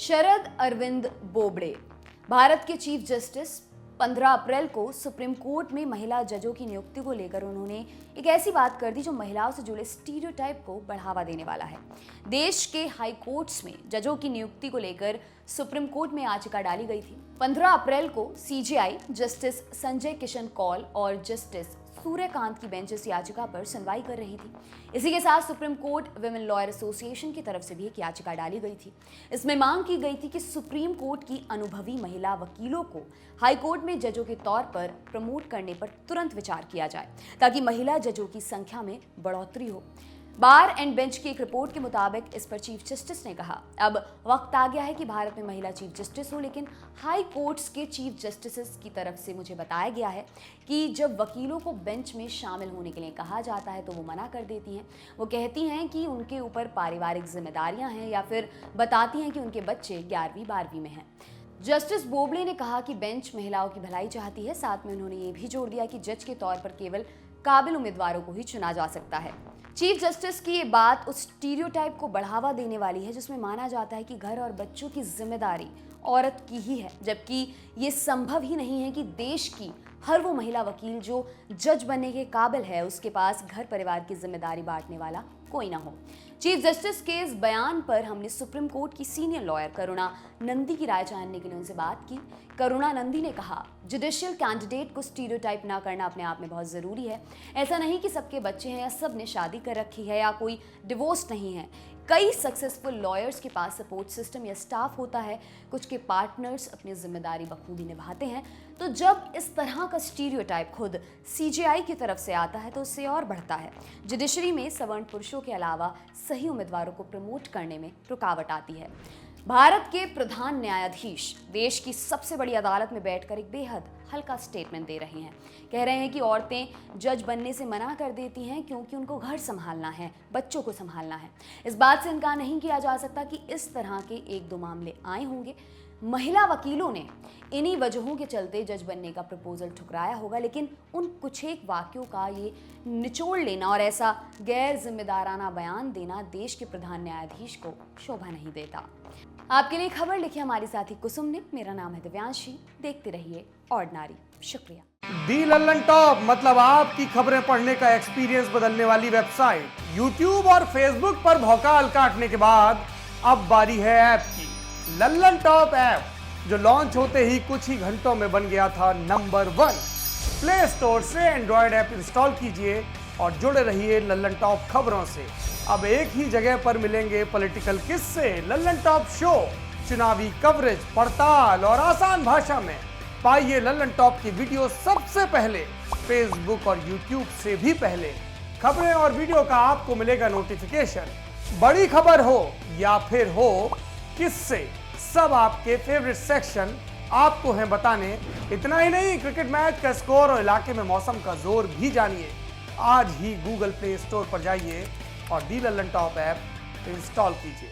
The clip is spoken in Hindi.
शरद अरविंद बोबड़े भारत के चीफ जस्टिस 15 अप्रैल को सुप्रीम कोर्ट में महिला जजों की नियुक्ति को लेकर उन्होंने एक ऐसी बात कर दी जो महिलाओं से जुड़े स्टीरियोटाइप को बढ़ावा देने वाला है। देश के हाई कोर्ट्स में जजों की नियुक्ति को लेकर सुप्रीम कोर्ट में याचिका डाली गई थी। 15 अप्रैल को सीजेआई जस्टिस संजय किशन कौल और जस्टिस सूर्यकांत की बेंच इस याचिका पर सुनवाई कर रही थी। इसी के साथ supreme court women lawyer association की तरफ से भी एक याचिका डाली गई थी। इसमें मांग की गई थी कि सुप्रीम कोर्ट की अनुभवी महिला वकीलों को हाई कोर्ट में जजों के तौर पर प्रमोट करने पर तुरंत विचार किया जाए ताकि महिला जजों की संख्या में बढ़ोतरी हो। बार एंड बेंच की एक रिपोर्ट के मुताबिक इस पर चीफ जस्टिस ने कहा, अब वक्त आ गया है कि भारत में महिला चीफ जस्टिस हो, लेकिन हाई कोर्ट्स के चीफ जस्टिस की तरफ से मुझे बताया गया है कि जब वकीलों को बेंच में शामिल होने के लिए कहा जाता है तो वो मना कर देती हैं। वो कहती हैं कि उनके ऊपर पारिवारिक जिम्मेदारियां हैं या फिर बताती हैं कि उनके बच्चे 11वीं 12वीं में हैं। जस्टिस बोबड़े ने कहा कि बेंच महिलाओं की भलाई चाहती है। साथ में उन्होंने ये भी जोड़ दिया कि जज के तौर पर केवल काबिल उम्मीदवारों को ही चुना जा सकता है। चीफ जस्टिस की ये बात उस स्टीरियोटाइप को बढ़ावा देने वाली है जिसमें माना जाता है कि घर और बच्चों की जिम्मेदारी औरत की ही है, जबकि ये संभव ही नहीं है कि देश की हर वो महिला वकील जो जज बनने के काबिल है उसके पास घर परिवार की जिम्मेदारी बांटने वाला कोई ना हो। चीफ जस्टिस के इस बयान पर हमने सुप्रीम कोर्ट की सीनियर लॉयर करुणा नंदी की राय जानने के लिए उनसे बात की। करुणा नंदी ने कहा, जुडिशियल कैंडिडेट को स्टीरियोटाइप ना करना अपने आप में बहुत ज़रूरी है। ऐसा नहीं कि सबके बच्चे हैं या सब ने शादी कर रखी है या कोई डिवोर्स नहीं है। कई सक्सेसफुल लॉयर्स के पास सपोर्ट सिस्टम या स्टाफ होता है, कुछ के पार्टनर्स अपनी जिम्मेदारी बखूबी निभाते हैं। तो जब इस तरह का स्टीरियोटाइप खुद सीजेआई की तरफ से आता है तो उससे और बढ़ता है। जुडिशरी में सवर्ण पुरुषों के अलावा सही उम्मीदवारों को प्रमोट करने में रुकावट आती है। भारत के प्रधान न्यायाधीश देश की सबसे बड़ी अदालत में बैठकर एक बेहद हल्का स्टेटमेंट दे रहे हैं। कह रहे हैं कि औरतें जज बनने से मना कर देती हैं क्योंकि उनको घर संभालना है, बच्चों को संभालना है। इस बात से इनकार नहीं किया जा सकता कि इस तरह के 1-2 मामले आए होंगे। महिला वकीलों ने इन्हीं वजहों के चलते जज बनने का प्रपोजल ठुकराया होगा, लेकिन उन कुछ एक वाक्यों का ये निचोड़ लेना और ऐसा गैर जिम्मेदाराना बयान देना देश के प्रधान न्यायाधीश को शोभा नहीं देता। आपके लिए खबर लिखी हमारी साथी कुसुम ने। मेरा नाम है दिव्यांशी। देखते रहिए ऑर्डिनरी। शुक्रिया। दी लल्लन टॉप मतलब आपकी खबरें पढ़ने का एक्सपीरियंस बदलने वाली वेबसाइट। यूट्यूब और फेसबुक पर भौकाल काटने के बाद अब बारी है ऐप की। लल्लन टॉप ऐप जो लॉन्च होते ही कुछ ही घंटों में बन गया था नंबर 1। प्ले स्टोर से एंड्रॉयड ऐप इंस्टॉल कीजिए और जुड़े रहिए लल्लन टॉप खबरों से। अब एक ही जगह पर मिलेंगे पॉलिटिकल किस्से, लल्लन टॉप शो, चुनावी कवरेज, पड़ताल और आसान भाषा में। पाइए लल्लन टॉप की वीडियो सबसे पहले, फेसबुक और यूट्यूब से भी पहले। खबरें और वीडियो का आपको मिलेगा नोटिफिकेशन। बड़ी खबर हो या फिर हो किससे, सब आपके फेवरेट सेक्शन आपको हैं बताने। इतना ही नहीं, क्रिकेट मैच का स्कोर और इलाके में मौसम का जोर भी जानिए। आज ही गूगल प्ले स्टोर पर जाइए और दी लल्लन टॉप ऐप इंस्टॉल कीजिए।